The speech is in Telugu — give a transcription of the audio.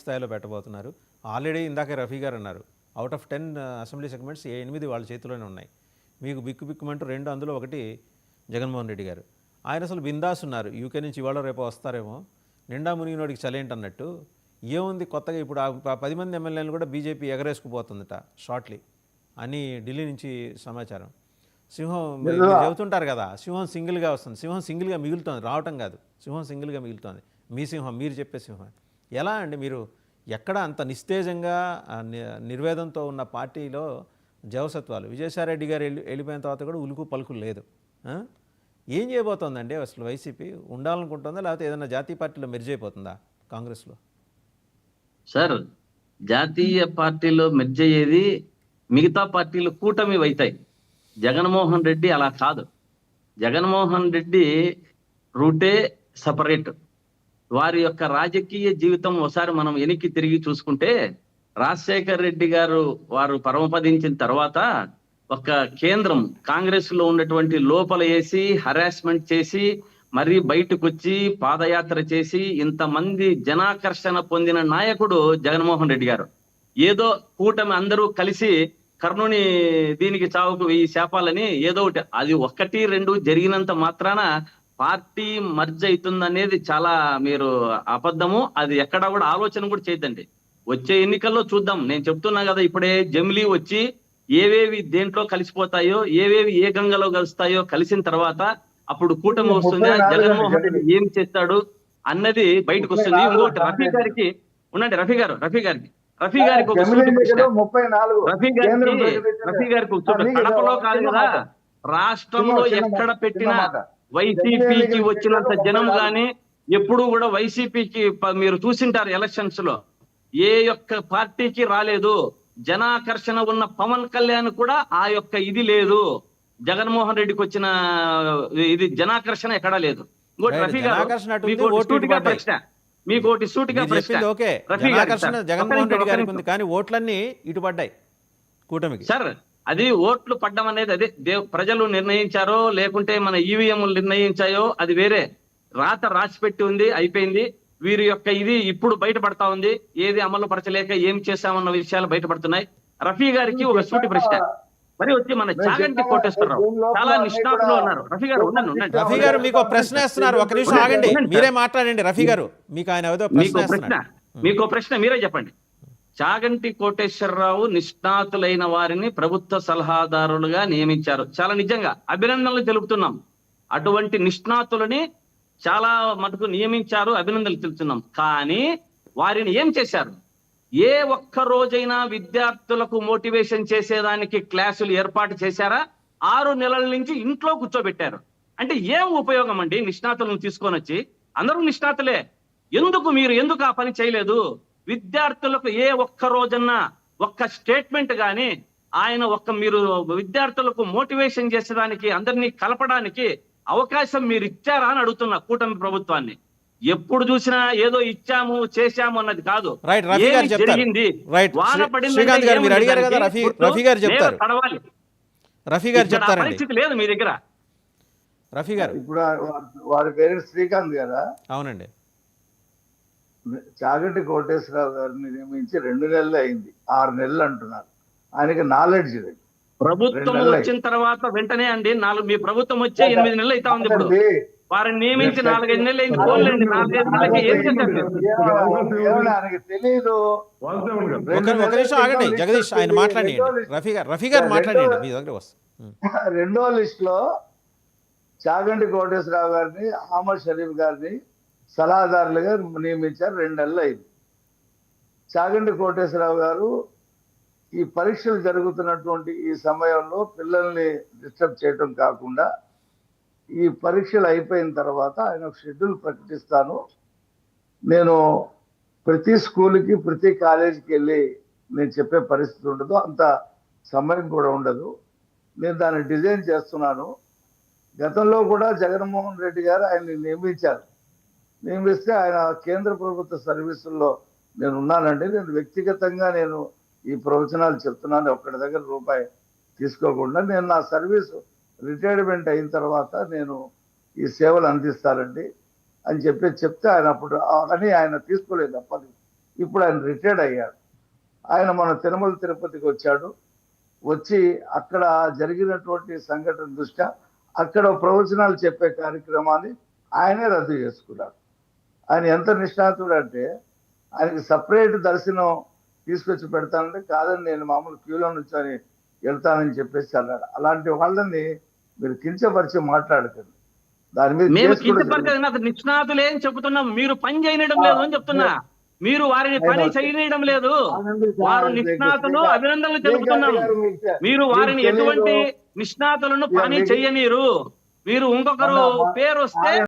స్థాయిలో పెట్టబోతున్నారు. ఆల్రెడీ ఇందాకే రఫీ గారు అన్నారు, అవుట్ ఆఫ్ 10 అసెంబ్లీ సెగ్మెంట్స్ 8 వాళ్ళ చేతిలోనే ఉన్నాయి. మీకు బిక్కుబిక్కుమంటూ 2, అందులో ఒకటి జగన్మోహన్ రెడ్డి గారు. ఆయన అసలు బిందాస్ ఉన్నారు. యూకే నుంచి ఇవాళ రేపు వస్తారేమో, నిండా మునిగినోడికి చలేంటన్నట్టు. ఏముంది కొత్తగా ఇప్పుడు ఆ 10 మంది ఎమ్మెల్యేలు కూడా బీజేపీ ఎగరేసుకుపోతుందట షార్ట్లీ అని ఢిల్లీ నుంచి సమాచారం. సింహం మీరు చెబుతుంటారు కదా, సింహం సింగిల్గా వస్తుంది. సింహం సింగిల్గా మిగులుతోంది, రావటం కాదు, సింహం సింగిల్గా మిగులుతోంది. మీ సింహం, మీరు చెప్పే సింహం. ఎలా అండి మీరు ఎక్కడ అంత నిస్తేజంగా నిర్వేదంతో ఉన్న పార్టీలో జవసత్వాలు? విజయసాయిరెడ్డి గారు వెళ్ళిపోయిన తర్వాత కూడా ఉలుకు పలుకులు లేదు. ఏం చేయబోతోందండి అసలు వైసీపీ? ఉండాలనుకుంటుందా లేకపోతే ఏదైనా జాతీయ పార్టీలో మెర్జ్ అయిపోతుందా కాంగ్రెస్లో? సార్, జాతీయ పార్టీలో మెర్జ్ అయ్యేది మిగతా పార్టీలు కూటమి అవుతాయి. జగన్మోహన్ రెడ్డి అలా కాదు. జగన్మోహన్ రెడ్డి రూటే సపరేట్. వారి యొక్క రాజకీయ జీవితం ఒకసారి మనం వెనక్కి తిరిగి చూసుకుంటే, రాజశేఖర్ రెడ్డి గారు వారు పరమపదించిన తర్వాత ఒక కేంద్రం కాంగ్రెస్ లో ఉన్నటువంటి లోపల వేసి హరాస్మెంట్ చేసి మరీ బయటకు వచ్చి పాదయాత్ర చేసి ఇంతమంది జనాకర్షణ పొందిన నాయకుడు జగన్మోహన్ రెడ్డి గారు. ఏదో కూటమి అందరూ కలిసి కర్ణుని దీనికి చావుకు 1000 శాపాలని ఏదో ఒకటి, అది 1, 2 జరిగినంత మాత్రాన పార్టీ మర్జ్ అవుతుందనేది చాలా మీరు అబద్ధము. అది ఎక్కడా కూడా ఆలోచన కూడా చేయద్దండి. వచ్చే ఎన్నికల్లో చూద్దాం. నేను చెప్తున్నా కదా, ఇప్పుడే జమిలీ వచ్చి ఏవేవి దేంట్లో కలిసిపోతాయో, ఏవేవి ఏ గంగలో కలుస్తాయో కలిసిన తర్వాత అప్పుడు కూటమి వస్తుందా, జగన్మోహన్ రెడ్డి ఏం చేస్తాడు అన్నది బయటకు వస్తుంది. ఇంకోటి రఫీ గారికి ఉండండి, రఫీ గారికి ఒక సూటి ప్రశ్న. రఫీ గారికి ఒక సూటి, కడపలో కాదు కదా, రాష్ట్రంలో ఎక్కడ పెట్టినా వైసీపీకి వచ్చినంత జనం గాని ఎప్పుడు కూడా వైసీపీకి మీరు చూసింటారు ఎలక్షన్స్ లో ఏ యొక్క పార్టీకి రాలేదు. జనాకర్షణ ఉన్న పవన్ కళ్యాణ్ కూడా ఆ యొక్క ఇది లేదు. జగన్మోహన్ రెడ్డికి వచ్చిన ఇది జనాకర్షణ ఎక్కడా లేదు. ఇంకోటి రఫీ గారు మీకు ఒకటి సూటిగా ప్రశ్న. జగన్మోహన్ రెడ్డి గారికి ఉంది కానీ ఓట్లన్నీ ఇటు పడ్డాయి కూటమికి. సార్, అది ఓట్లు పడ్డం అనేది అదే ప్రజలు నిర్ణయించారో లేకుంటే మన ఈవీఎంలు నిర్ణయించాయో అది వేరే. రాత రాసిపెట్టి ఉంది, అయిపోయింది. వీరి యొక్క ఇది ఇప్పుడు బయటపడతా ఉంది. ఏది అమలు పరచలేక ఏం చేశామన్న విషయాలు బయటపడుతున్నాయి. రఫీ గారికి ఒక సూటి ప్రశ్న. మరి వచ్చి మన చాగంటి కోటేశ్వరరావు చాలా నిష్ణాతులు ఉన్నారు. రఫీ గారు ఉండండి. రఫీ గారు మీకు ప్రశ్న ఇస్తున్నారు, ఒక నిమిషం ఆగండి, మీరే మాట్లాడండి. రఫీ గారు మీకు ఆయన మీకు ప్రశ్న మీరే చెప్పండి. చాగంటి కోటేశ్వరరావు నిష్ణాతులైన వారిని ప్రభుత్వ సలహాదారులుగా నియమించారు. చాలా నిజంగా అభినందనలు తెలుపుతున్నాం. అటువంటి నిష్ణాతులని చాలా మటుకు నియమించారు, అభినందనలు తెలుపుతున్నాం. కానీ వారిని ఏం చేశారు? ఏ ఒక్క రోజైనా విద్యార్థులకు మోటివేషన్ చేసేదానికి క్లాసులు ఏర్పాటు చేశారా? 6 నెలల నుంచి ఇంట్లో కూర్చోబెట్టారు. అంటే ఏం ఉపయోగం అండి నిష్ణాతులను తీసుకొని వచ్చి? అందరూ నిష్ణాతులే, ఎందుకు ఆ పని చేయలేదు? విద్యార్థులకు ఏ ఒక్క రోజన్నా ఒక్క స్టేట్మెంట్ గాని ఆయన మీరు విద్యార్థులకు మోటివేషన్ చేసేదానికి అందరినీ కలపడానికి అవకాశం మీరు ఇచ్చారా అని అడుగుతున్నా కూటమి ప్రభుత్వాన్ని. ఎప్పుడు చూసినా ఏదో ఇచ్చాము చేశాము అన్నది కాదు, జరిగింది. వాన పడింది పరిస్థితి లేదు మీ దగ్గర. రఫీ గారు, ఇప్పుడు వారి పేరు శ్రీకాంత్ కదా? అవునండి. చాగంటి కోటేశ్వరరావు గారిని నియమించి 2 నెలలు అయింది, 6 నెలలు అంటున్నారు. ఆయనకి నాలెడ్జ్ లేదు. ప్రభుత్వం వచ్చిన తర్వాత వెంటనే అండి, మీ ప్రభుత్వం వచ్చే 8 నెలలు అవుతా ఉంది. ఇప్పుడు వారిని నియమించి 4-5 నెలలు అయింది. పోలేండి, 4-5 నెలలకి ఏం ఆయనకి తెలియదు. ఒక నిమిషం ఆగండి జగదీష్, ఆయన మాట్లాడండి. రఫీ గారు మాట్లాడండి, మీ దగ్గర వస్తుంది. 2వ లిస్ట్ లో చాగంటి కోటేశ్వరరావు గారిని, అహ్మద్ షరీఫ్ గారిని సలహాదారులుగా నియమించారు. 2 నెలలు అయింది. చాగంటి కోటేశ్వరరావు గారు ఈ పరీక్షలు జరుగుతున్నటువంటి ఈ సమయంలో పిల్లల్ని డిస్టర్బ్ చేయటం కాకుండా, ఈ పరీక్షలు అయిపోయిన తర్వాత ఆయన షెడ్యూల్ ప్రకటిస్తాను, నేను ప్రతి స్కూల్కి ప్రతి కాలేజీకి వెళ్ళి నేను చెప్పే పరిస్థితి ఉండదు, అంత సమయం కూడా ఉండదు, నేను దాన్ని డిజైన్ చేస్తున్నాను. గతంలో కూడా జగన్మోహన్ రెడ్డి గారు ఆయన్ని నియమిస్తే ఆయన కేంద్ర ప్రభుత్వ సర్వీసుల్లో నేను ఉన్నానండి, నేను వ్యక్తిగతంగా నేను ఈ ప్రవచనాలు చెప్తున్నాను, ఒక్కడి దగ్గర రూపాయి తీసుకోకుండా నేను నా సర్వీసు రిటైర్మెంట్ అయిన తర్వాత నేను ఈ సేవలు అందిస్తానండి అని చెప్తే ఆయన అప్పుడు అని ఆయన తీసుకోలేదు. అప్పటి ఇప్పుడు ఆయన రిటైర్డ్ అయ్యాడు. ఆయన మన తిరుమల తిరుపతికి వచ్చాడు. వచ్చి అక్కడ జరిగినటువంటి సంఘటన దృష్ట్యా అక్కడ ప్రవచనాలు చెప్పే కార్యక్రమాన్ని ఆయనే రద్దు చేసుకున్నాడు. ఆయన ఎంత నిష్ణాతుడు అంటే ఆయనకి సపరేట్ దర్శనం తీసుకొచ్చి పెడతానంటే కాదని నేను మామూలు క్యూలో నుంచొని వెళ్తానని చెప్పేసి అన్నాడు. అలాంటి వాళ్ళని మీరు కించపరిచి మాట్లాడకండి. దాని మీద మేము కేసు కూడా కించపరచలేదు, నాకు నిష్ణాతులే అని చెప్తున్నాం. మీరు పని చేయడం లేదు అని చెప్తున్నా. మీరు వారిని పని చేయడం లేదు. వారు నిష్ణాతులు, అభినందనలు తెలుపుతున్నాం. మీరు వారిని ఎటువంటి నిష్ణాతులను పని చెయ్యనీరు. మీరు ఇంకొకరు పేరు వస్తే